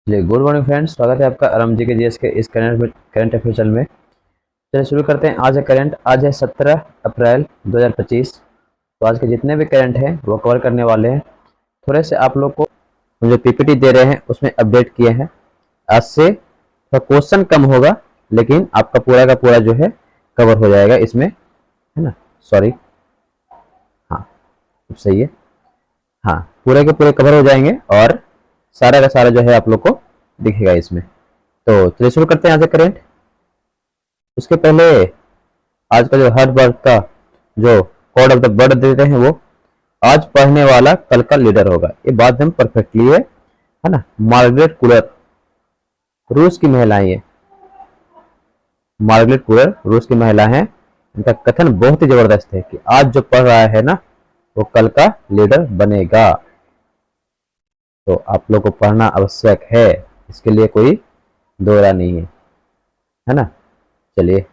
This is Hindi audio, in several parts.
चलिए, गुड मॉर्निंग फ्रेंड्स, स्वागत है आपका आराम जी के जीएस के इस करंट अफेयर चैनल में। चलिए शुरू करते हैं। आज है 17 अप्रैल 2025। तो आज के जितने भी करंट हैं वो कवर करने वाले हैं। थोड़े से आप लोग को जो पीपीटी दे रहे हैं उसमें अपडेट किए हैं। आज से थोड़ा क्वेश्चन कम होगा, लेकिन आपका पूरा का पूरा जो है कवर हो जाएगा इसमें, है ना। सॉरी, हाँ, अब सही है। हाँ, पूरे के पूरे कवर हो जाएंगे और सारा का सारा जो है आप लोग को दिखेगा इसमें। तो चलिए शुरू करते हैं यहाँ से करेंट। उसके पहले आज का जो हर वर्ग का जो कोड ऑफ द वर्ड देते हैं वो आज पढ़ने वाला कल का लीडर होगा। ये बात हम परफेक्टली है ना। मार्गरेट कुलर रूस की महिलाएं ये मार्गरेट कुलर रूस की महिला हैं। इनका कथन बहुत ही जबरदस्त है कि आज जो पढ़ रहा है ना वो कल का लीडर बनेगा। तो आप लोग को पढ़ना आवश्यक है, इसके लिए कोई दो राय नहीं है ना। चलिए,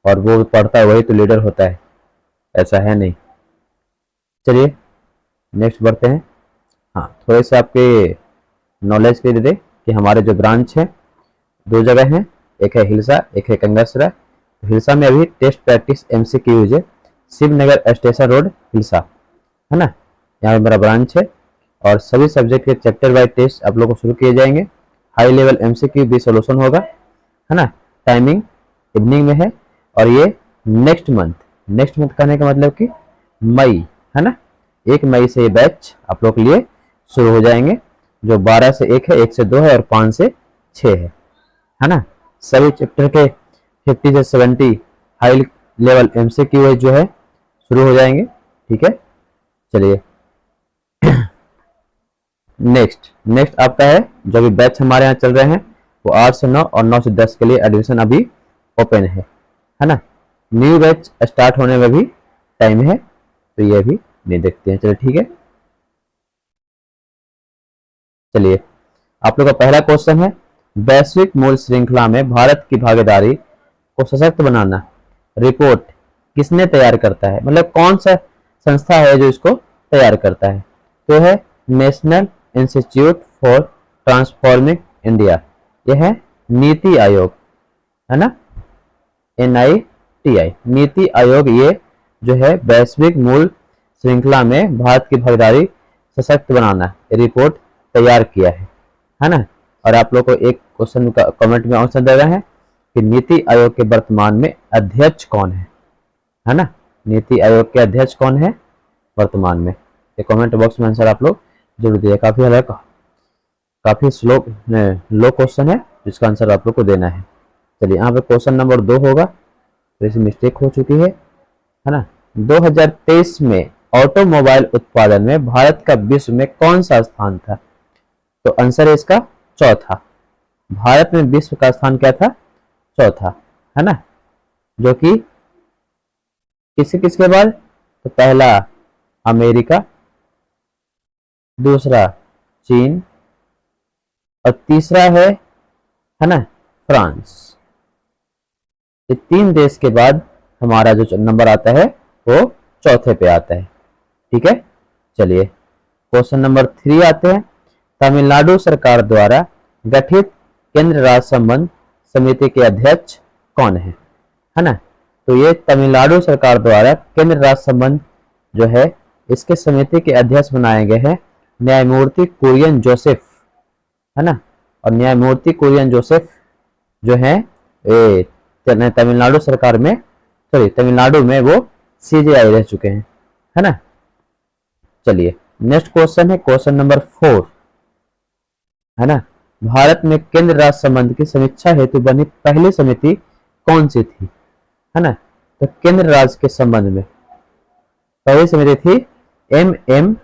और वो पढ़ता है वही तो लीडर होता है, ऐसा है नहीं। चलिए नेक्स्ट बढ़ते हैं। हाँ, थोड़े से आपके नॉलेज के लिए दे कि हमारे जो ब्रांच है दो जगह हैं, एक है हिलसा, एक है कंगासरा। तो हिलसा में अभी टेस्ट प्रैक्टिस एमसीक्यू यूज है। शिवनगर स्टेशन रोड हिलसा, है ना। यहाँ पे मेरा ब्रांच है और सभी सब्जेक्ट के चैप्टर वाइज टेस्ट आप लोग को शुरू किए जाएंगे। हाई लेवल एमसीक्यू भी सोल्यूशन होगा, है ना। टाइमिंग इवनिंग में है और ये नेक्स्ट मंथ कहने का मतलब कि मई, है ना। 1 मई से ये बैच आप लोग के लिए शुरू हो जाएंगे। जो 12 से 1 है, 1 से 2 है और 5 से 6 है ना। सभी चैप्टर के 50 से 70 हाई लेवल एमसीक्यू जो है शुरू हो जाएंगे, ठीक है। चलिए नेक्स्ट आपका है जो भी बैच हमारे यहाँ चल रहे हैं वो 8 से 9 और 9 से 10 के लिए एडमिशन अभी ओपन है ना। न्यू बैच स्टार्ट होने में भी टाइम है, तो ये भी नहीं देखते हैं। चलिए ठीक है। चलिए, आप लोग का पहला क्वेश्चन है, वैश्विक मूल्य श्रृंखला में भारत की भागीदारी को सशक्त बनाना रिपोर्ट किसने तैयार करता है, मतलब कौन सा संस्था है जो इसको तैयार करता है। तो है national institute for transforming India, यह है नीति आयोग, है ना। NITI नीति आयोग, ये जो है वैश्विक मूल्य श्रृंखला में भारत की भागीदारी सशक्त बनाना रिपोर्ट तैयार किया है ना। और आप लोग को एक क्वेश्चन का कमेंट में आंसर दे रहे हैं कि नीति आयोग के वर्तमान में अध्यक्ष कौन है ना। नीति आयोग के अध्यक्ष कौन है वर्तमान में, ये कमेंट बॉक्स में आंसर आप लोग जरूर दिए। काफी हल्का, काफी स्लो लो क्वेश्चन है जिसका आंसर आप लोग को देना है। चलिए, यहाँ पे क्वेश्चन नंबर 2 होगा, तो इसे मिस्टेक हो चुकी है ना। 2023 में ऑटोमोबाइल उत्पादन में भारत का विश्व में कौन सा स्थान था। तो आंसर है इसका चौथा। भारत में विश्व का स्थान क्या था, चौथा, है ना। जो कि किसके बाद, तो पहला अमेरिका, दूसरा चीन और तीसरा है ना फ्रांस। ये 3 देश के बाद हमारा जो नंबर आता है वो चौथे पे आता है, ठीक है। चलिए क्वेश्चन नंबर 3 आते हैं। तमिलनाडु सरकार द्वारा गठित केंद्र राज्य संबंध समिति के अध्यक्ष कौन है ना। तो ये तमिलनाडु सरकार द्वारा केंद्र राज्य संबंध जो है इसके समिति के अध्यक्ष बनाए गए हैं न्यायमूर्ति कुरियन जोसेफ, है ना। और न्यायमूर्ति कुरियन जोसेफ जो है तमिलनाडु सरकार में, सॉरी तमिलनाडु में वो CJI रह चुके हैं, है ना। चलिए नेक्स्ट क्वेश्चन है क्वेश्चन नंबर 4, है ना। भारत में केंद्र राज्य संबंध की समीक्षा हेतु बनी पहली समिति कौन सी थी, है ना। तो केंद्र राज्य के संबंध में पहली समिति थी MM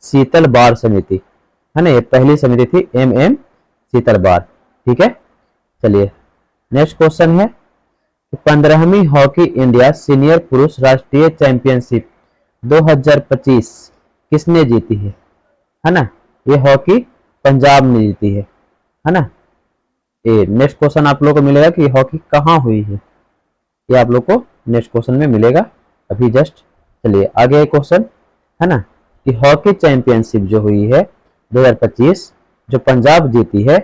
शीतल बार समिति, है ना। ये पहली समिति थी MM शीतल बार, ठीक है। चलिए नेक्स्ट क्वेश्चन है 15वीं हॉकी इंडिया सीनियर पुरुष राष्ट्रीय चैंपियनशिप 2025 किसने जीती है ना। ये हॉकी पंजाब ने जीती है ना। ये नेक्स्ट क्वेश्चन आप लोगों को मिलेगा कि हॉकी कहाँ हुई है, ये आप लोग को नेक्स्ट क्वेश्चन में मिलेगा अभी जस्ट। चलिए आगे क्वेश्चन, है ना, कि हॉकी चैंपियनशिप जो हुई है 2025 जो पंजाब जीती है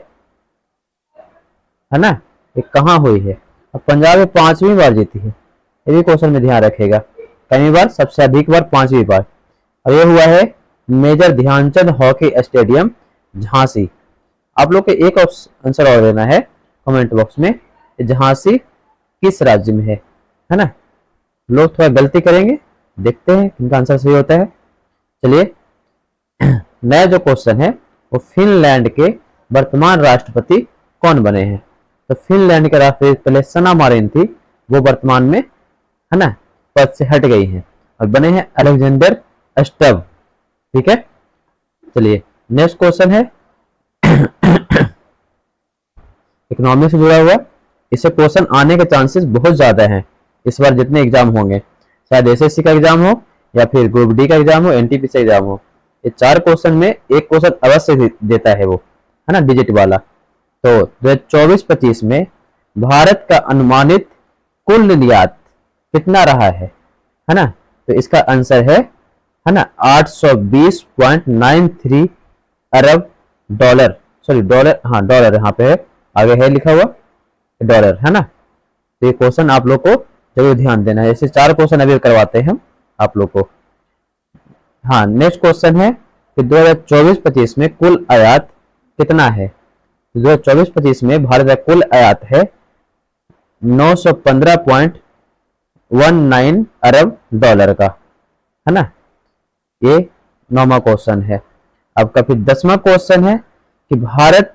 है ना, ये कहाँ हुई है। अब पंजाब ये 5वीं बार जीती है, ये भी क्वेश्चन में ध्यान रखेगा। कई बार, सबसे अधिक बार 5वीं बार। और ये हुआ है major Dhyanchand hockey stadium, Jhansi. आप लोग को एक आंसर और देना है कमेंट बॉक्स में, झांसी किस राज्य में है ना। लोग थोड़ा गलती करेंगे, देखते हैं इनका आंसर सही होता है। चलिए, नया जो क्वेश्चन है वो फिनलैंड के वर्तमान राष्ट्रपति कौन बने हैं। तो फिनलैंड के राष्ट्रपति पहले सना मारिन थी, वो वर्तमान में, है ना, पद से हट गई हैं और बने हैं अलेक्जेंडर स्टब। ठीक है, चलिए नेक्स्ट क्वेश्चन है इकोनॉमिक्स से जुड़ा हुआ। इससे क्वेश्चन आने के चांसेस बहुत ज्यादा हैं इस बार जितने एग्जाम होंगे, शायद एसएससी का एग्जाम हो या फिर ग्रुप डी का एग्जाम हो, एनटीपीसी एग्जाम हो। ये 4 क्वेश्चन में एक क्वेश्चन अवश्य देता है वो, है ना, डिजिट वाला। तो 2024-25 में भारत का अनुमानित कुल निर्यात कितना रहा है ना। तो इसका आंसर है ना, 820.93 अरब डॉलर, सॉरी डॉलर, हाँ डॉलर यहाँ पे है, आगे है लिखा हुआ डॉलर, है ना। तो ये क्वेश्चन आप लोग को जरूर ध्यान देना है। ऐसे 4 क्वेश्चन अभी करवाते हैं हम आप लोग को। हाँ, नेक्स्ट क्वेश्चन है कि 2024-25 में कुल आयात कितना है। 2024-25 में भारत का कुल आयात है 915.19 अरब डॉलर का, है ना। ये 9वां क्वेश्चन है। अब का फिर 10वां क्वेश्चन है कि भारत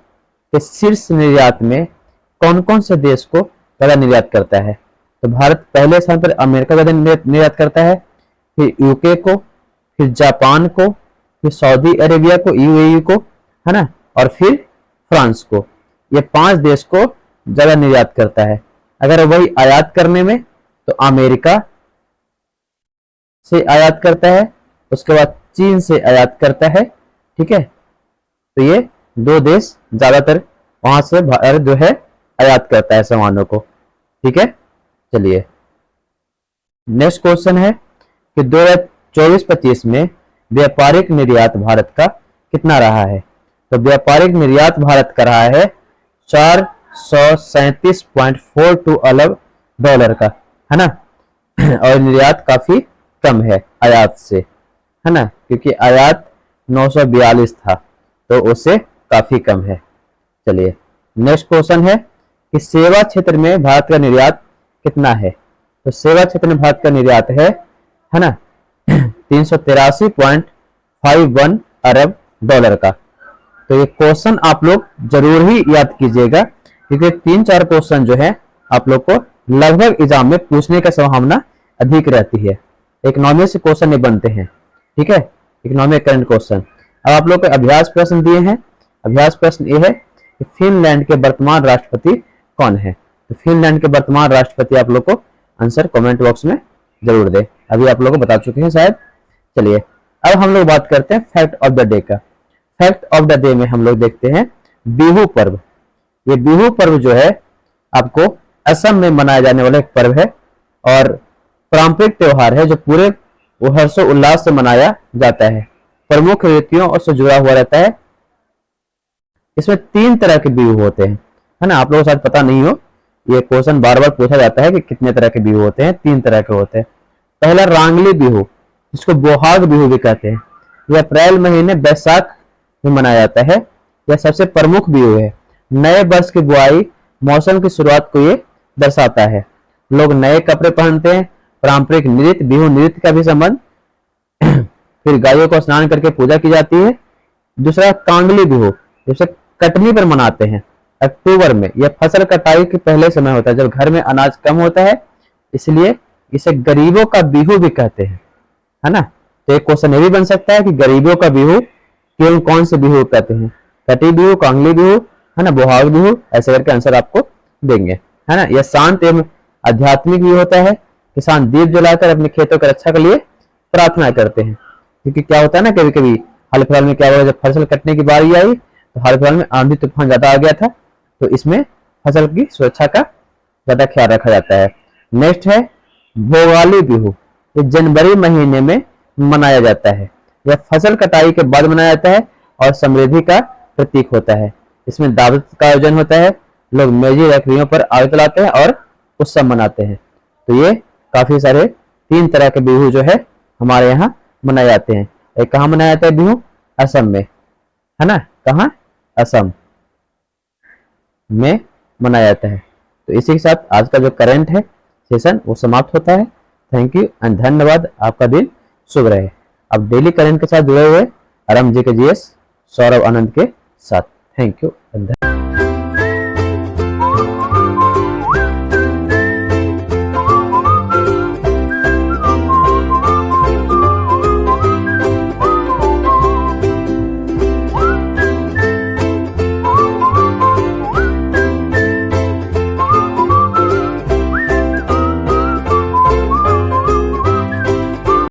के शीर्ष निर्यात में कौन कौन से देश को ज्यादा निर्यात करता है। तो भारत पहले स्थान पर अमेरिका का निर्यात करता है, फिर यूके को, फिर जापान को, फिर सऊदी अरेबिया को, यूएई को, है ना, और फिर फ्रांस को। ये 5 देश को ज्यादा निर्यात करता है। अगर वही आयात करने में तो अमेरिका से आयात करता है, उसके बाद चीन से आयात करता है। ठीक है, तो ये 2 देश ज्यादातर वहां से भारत जो है आयात करता है सामानों को। ठीक है, चलिए नेक्स्ट क्वेश्चन है कि 2024-25 में व्यापारिक निर्यात भारत का कितना रहा है। तो व्यापारिक निर्यात भारत का रहा है 437.42 अरब डॉलर का, है ना। और निर्यात काफी कम है आयात से, है ना, क्योंकि आयात 942 था तो उससे काफी कम है। चलिए नेक्स्ट क्वेश्चन है कि सेवा क्षेत्र में भारत का निर्यात कितना है। तो सेवा क्षेत्र में भारत का निर्यात है ना 383.51 अरब डॉलर का। तो ये क्वेश्चन आप लोग जरूर ही याद कीजिएगा, क्योंकि 3-4 क्वेश्चन जो है आप लोग को लगभग एग्जाम में पूछने का संभावना अधिक रहती है। इकोनॉमी से क्वेश्चन नहीं बनते हैं। ठीक है, इकोनॉमिक करंट क्वेश्चन। अब आप लोग को अभ्यास प्रश्न दिए हैं। अभ्यास प्रश्न ये है कि फिनलैंड के वर्तमान राष्ट्रपति कौन है। तो फिनलैंड के वर्तमान राष्ट्रपति आप लोग को आंसर कमेंट बॉक्स में जरूर दे, अभी आप लोग को बता चुके हैं शायद। चलिए अब हम लोग बात करते हैं फैक्ट ऑफ द डे का। फैक्ट ऑफ द डे में हम लोग देखते हैं बिहू पर्व। ये बिहू पर्व जो है आपको असम में मनाया जाने वाला एक पर्व है और पारंपरिक त्योहार है जो पूरे हर्षोल्लास से मनाया जाता है। प्रमुख रीतियों और से जुड़ा हुआ रहता है। इसमें 3 तरह के बिहू होते हैं, है ना। आप लोगों को शायद पता नहीं हो, ये क्वेश्चन बार बार पूछा जाता है कि कितने तरह के बिहू होते हैं। 3 तरह के होते हैं। पहला रांगली बिहू, जिसको बोहाग बिहू भी कहते हैं। यह अप्रैल महीने बैसाख में मनाया जाता है। यह सबसे प्रमुख बिहू है। नए वर्ष की बुआई, मौसम की शुरुआत को ये दर्शाता है। लोग नए कपड़े पहनते हैं। पारंपरिक नृत्य, बिहू नृत्य का भी संबंध। फिर गायों को स्नान करके पूजा की जाती है। दूसरा कांगली बिहू, जिसे कटनी पर मनाते हैं अक्टूबर में। यह फसल कटाई के पहले समय होता है, जब घर में अनाज कम होता है, इसलिए इसे गरीबों का बिहू भी कहते हैं, है ना। तो एक क्वेश्चन ये भी बन सकता है कि गरीबों का बिहू केवल कौन से बिहू कहते हैं। कटी बिहू, कांगली बिहू, है ना, बोहाग बिहू, ऐसे करके आंसर आपको देंगे, है ना। यह शांत एवं आध्यात्मिक भी होता है। किसान दीप जलाकर अपने खेतों की रक्षा के लिए प्रार्थना करते हैं। क्योंकि क्या होता है ना, कभी कभी हाल फिलहाल में क्या हुआ, जब फसल कटने की बारी आई तो हाल फिलहाल में आंधी तूफान ज्यादा आ गया था, तो इसमें फसल की सुरक्षा का ज्यादा ख्याल रखा जाता है। नेक्स्ट है भोगाली बिहू। ये जनवरी महीने में मनाया जाता है। यह फसल कटाई के बाद मनाया जाता है और समृद्धि का प्रतीक होता है। इसमें दावत का आयोजन होता है। लोग मेजी रैकड़ियों पर आग जलाते हैं और उत्सव मनाते हैं। तो ये काफी सारे 3 तरह के बिहू जो है हमारे यहाँ मनाए जाते हैं। एक कहाँ मनाया जाता है बिहू? असम में, है ना? कहाँ? असम में मनाया जाता है। तो इसी के साथ आज का जो करंट है सेशन वो समाप्त होता है। थैंक यू एंड धन्यवाद। आपका दिन शुभ रहे। अब डेली करंट के साथ जुड़े हुए आराम जी के जीएस सौरभ आनंद के साथ। Thank you.